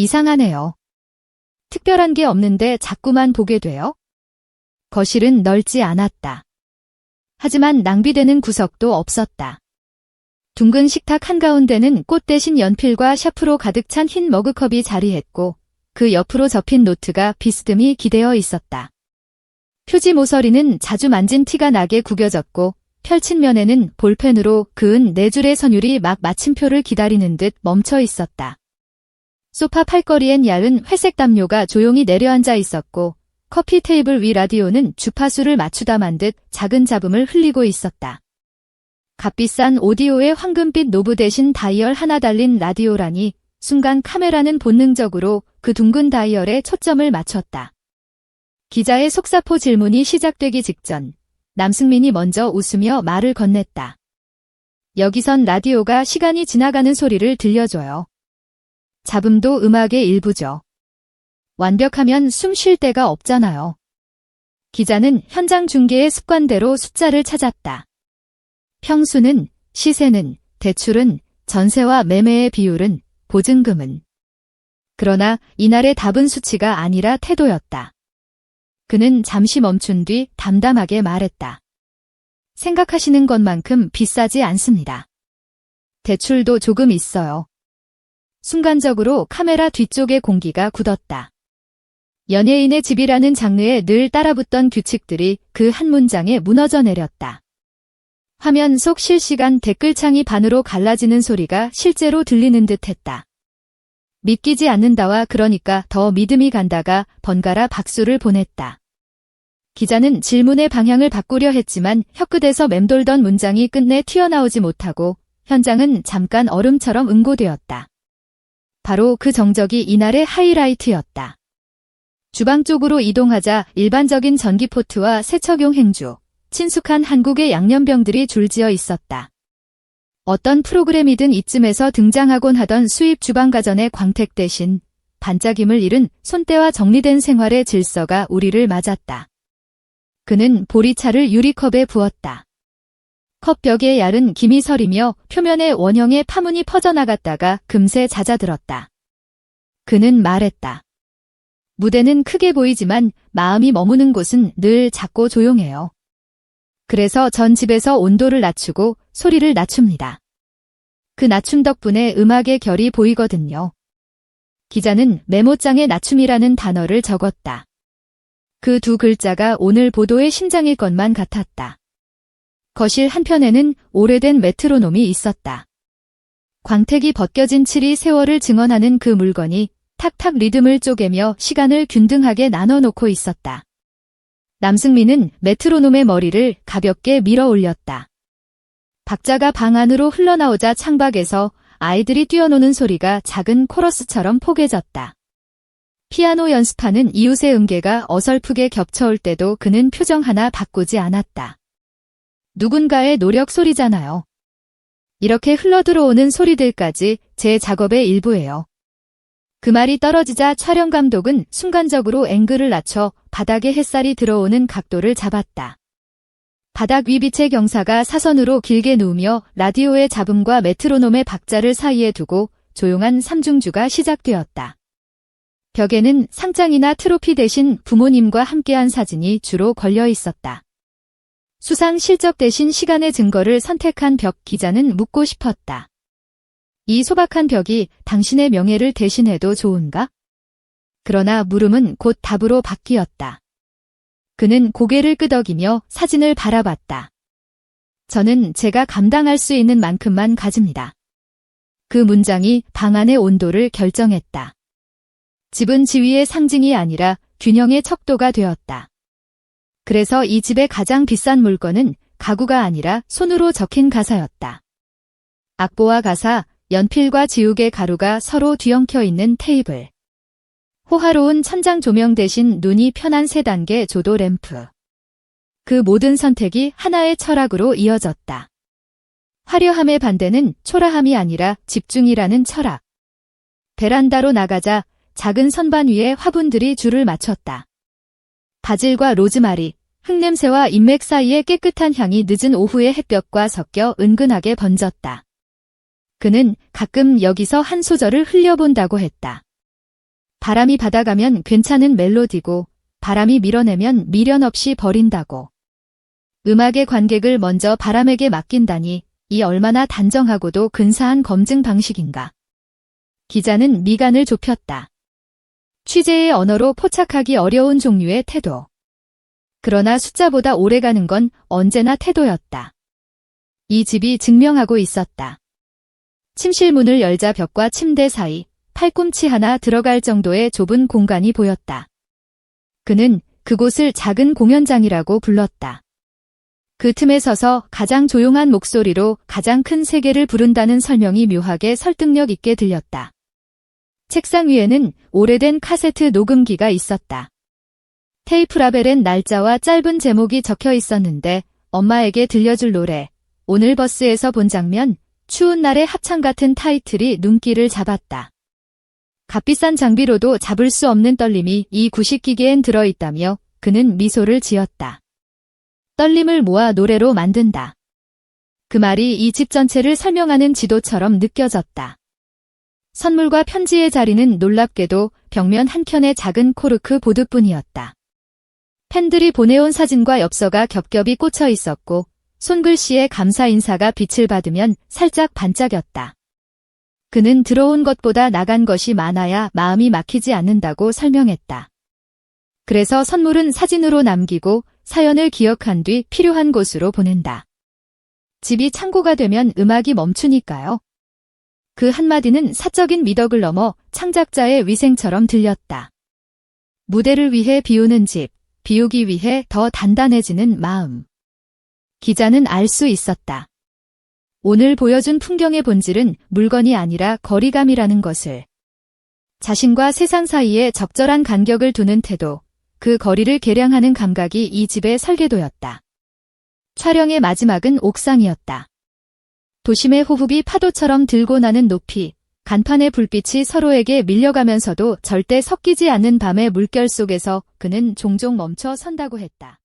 이상하네요. 특별한 게 없는데 자꾸만 보게 돼요? 거실은 넓지 않았다. 하지만 낭비되는 구석도 없었다. 둥근 식탁 한가운데는 꽃 대신 연필과 샤프로 가득 찬 흰 머그컵이 자리했고 그 옆으로 접힌 노트가 비스듬히 기대어 있었다. 표지 모서리는 자주 만진 티가 나게 구겨졌고 펼친 면에는 볼펜으로 그은 4줄의 선율이 막 마침표를 기다리는 듯 멈춰 있었다. 소파 팔걸이엔 야은 회색 담요가 조용히 내려앉아 있었고 커피 테이블 위 라디오는 주파수를 맞추다만 듯 작은 잡음을 흘리고 있었다. 값비싼 오디오의 황금빛 노브 대신 다이얼 하나 달린 라디오라니 순간 카메라는 본능적으로 그 둥근 다이얼에 초점을 맞췄다. 기자의 속사포 질문이 시작되기 직전 남승민이 먼저 웃으며 말을 건넸다. 여기선 라디오가 시간이 지나가는 소리를 들려줘요. 잡음도 음악의 일부죠. 완벽하면 숨 쉴 데가 없잖아요. 기자는 현장 중계의 습관대로 숫자를 찾았다. 평수는, 시세는, 대출은, 전세와 매매의 비율은, 보증금은. 그러나 이날의 답은 수치가 아니라 태도였다. 그는 잠시 멈춘 뒤 담담하게 말했다. 생각하시는 것만큼 비싸지 않습니다. 대출도 조금 있어요. 순간적으로 카메라 뒤쪽의 공기가 굳었다. 연예인의 집이라는 장르에 늘 따라붙던 규칙들이 그 한 문장에 무너져 내렸다. 화면 속 실시간 댓글창이 반으로 갈라지는 소리가 실제로 들리는 듯했다. 믿기지 않는다와 그러니까 더 믿음이 간다가 번갈아 박수를 보냈다. 기자는 질문의 방향을 바꾸려 했지만 혀끝에서 맴돌던 문장이 끝내 튀어나오지 못하고 현장은 잠깐 얼음처럼 응고되었다. 바로 그 정적이 이날의 하이라이트였다. 주방 쪽으로 이동하자 일반적인 전기포트와 세척용 행주, 친숙한 한국의 양념병들이 줄지어 있었다. 어떤 프로그램이든 이쯤에서 등장하곤 하던 수입 주방 가전의 광택 대신 반짝임을 잃은 손때와 정리된 생활의 질서가 우리를 맞았다. 그는 보리차를 유리컵에 부었다. 컵 벽에 야른 김이 서리며 표면에 원형의 파문이 퍼져나갔다가 금세 잦아들었다. 그는 말했다. 무대는 크게 보이지만 마음이 머무는 곳은 늘 작고 조용해요. 그래서 전 집에서 온도를 낮추고 소리를 낮춥니다. 그 낮춤 덕분에 음악의 결이 보이거든요. 기자는 메모장에 낮춤이라는 단어를 적었다. 그 두 글자가 오늘 보도의 심장일 것만 같았다. 거실 한편에는 오래된 메트로놈이 있었다. 광택이 벗겨진 칠이 세월을 증언하는 그 물건이 탁탁 리듬을 쪼개며 시간을 균등하게 나눠놓고 있었다. 남승민은 메트로놈의 머리를 가볍게 밀어 올렸다. 박자가 방 안으로 흘러나오자 창밖에서 아이들이 뛰어노는 소리가 작은 코러스처럼 포개졌다. 피아노 연습하는 이웃의 음계가 어설프게 겹쳐올 때도 그는 표정 하나 바꾸지 않았다. 누군가의 노력 소리잖아요. 이렇게 흘러들어오는 소리들까지 제 작업의 일부예요. 그 말이 떨어지자 촬영 감독은 순간적으로 앵글을 낮춰 바닥에 햇살이 들어오는 각도를 잡았다. 바닥 위 빛의 경사가 사선으로 길게 누우며 라디오의 잡음과 메트로놈의 박자를 사이에 두고 조용한 삼중주가 시작되었다. 벽에는 상장이나 트로피 대신 부모님과 함께한 사진이 주로 걸려 있었다. 수상 실적 대신 시간의 증거를 선택한 벽. 기자는 묻고 싶었다. 이 소박한 벽이 당신의 명예를 대신해도 좋은가? 그러나 물음은 곧 답으로 바뀌었다. 그는 고개를 끄덕이며 사진을 바라봤다. 저는 제가 감당할 수 있는 만큼만 가집니다. 그 문장이 방 안의 온도를 결정했다. 집은 지위의 상징이 아니라 균형의 척도가 되었다. 그래서 이 집의 가장 비싼 물건은 가구가 아니라 손으로 적힌 가사였다. 악보와 가사, 연필과 지우개 가루가 서로 뒤엉켜 있는 테이블. 호화로운 천장 조명 대신 눈이 편한 3단계 조도 램프. 그 모든 선택이 하나의 철학으로 이어졌다. 화려함의 반대는 초라함이 아니라 집중이라는 철학. 베란다로 나가자 작은 선반 위에 화분들이 줄을 맞췄다. 바질과 로즈마리, 흙냄새와 인맥 사이의 깨끗한 향이 늦은 오후의 햇볕과 섞여 은근하게 번졌다. 그는 가끔 여기서 한 소절을 흘려본다고 했다. 바람이 받아가면 괜찮은 멜로디고 바람이 밀어내면 미련 없이 버린다고. 음악의 관객을 먼저 바람에게 맡긴다니 이 얼마나 단정하고도 근사한 검증 방식인가. 기자는 미간을 좁혔다. 취재의 언어로 포착하기 어려운 종류의 태도. 그러나 숫자보다 오래가는 건 언제나 태도였다. 이 집이 증명하고 있었다. 침실 문을 열자 벽과 침대 사이 팔꿈치 하나 들어갈 정도의 좁은 공간이 보였다. 그는 그곳을 작은 공연장이라고 불렀다. 그 틈에 서서 가장 조용한 목소리로 가장 큰 세계를 부른다는 설명이 묘하게 설득력 있게 들렸다. 책상 위에는 오래된 카세트 녹음기가 있었다. 테이프 라벨엔 날짜와 짧은 제목이 적혀 있었는데 엄마에게 들려줄 노래, 오늘 버스에서 본 장면, 추운 날의 합창 같은 타이틀이 눈길을 잡았다. 값비싼 장비로도 잡을 수 없는 떨림이 이 구식기계엔 들어있다며 그는 미소를 지었다. 떨림을 모아 노래로 만든다. 그 말이 이 집 전체를 설명하는 지도처럼 느껴졌다. 선물과 편지의 자리는 놀랍게도 벽면 한켠의 작은 코르크 보드뿐이었다. 팬들이 보내온 사진과 엽서가 겹겹이 꽂혀 있었고 손글씨의 감사 인사가 빛을 받으면 살짝 반짝였다. 그는 들어온 것보다 나간 것이 많아야 마음이 막히지 않는다고 설명했다. 그래서 선물은 사진으로 남기고 사연을 기억한 뒤 필요한 곳으로 보낸다. 집이 창고가 되면 음악이 멈추니까요. 그 한마디는 사적인 미덕을 넘어 창작자의 위생처럼 들렸다. 무대를 위해 비우는 집, 비우기 위해 더 단단해지는 마음. 기자는 알 수 있었다. 오늘 보여준 풍경의 본질은 물건이 아니라 거리감이라는 것을. 자신과 세상 사이에 적절한 간격을 두는 태도, 그 거리를 계량하는 감각이 이 집의 설계도였다. 촬영의 마지막은 옥상이었다. 도심의 호흡이 파도처럼 들고 나는 높이, 간판의 불빛이 서로에게 밀려가면서도 절대 섞이지 않는 밤의 물결 속에서 그는 종종 멈춰 선다고 했다.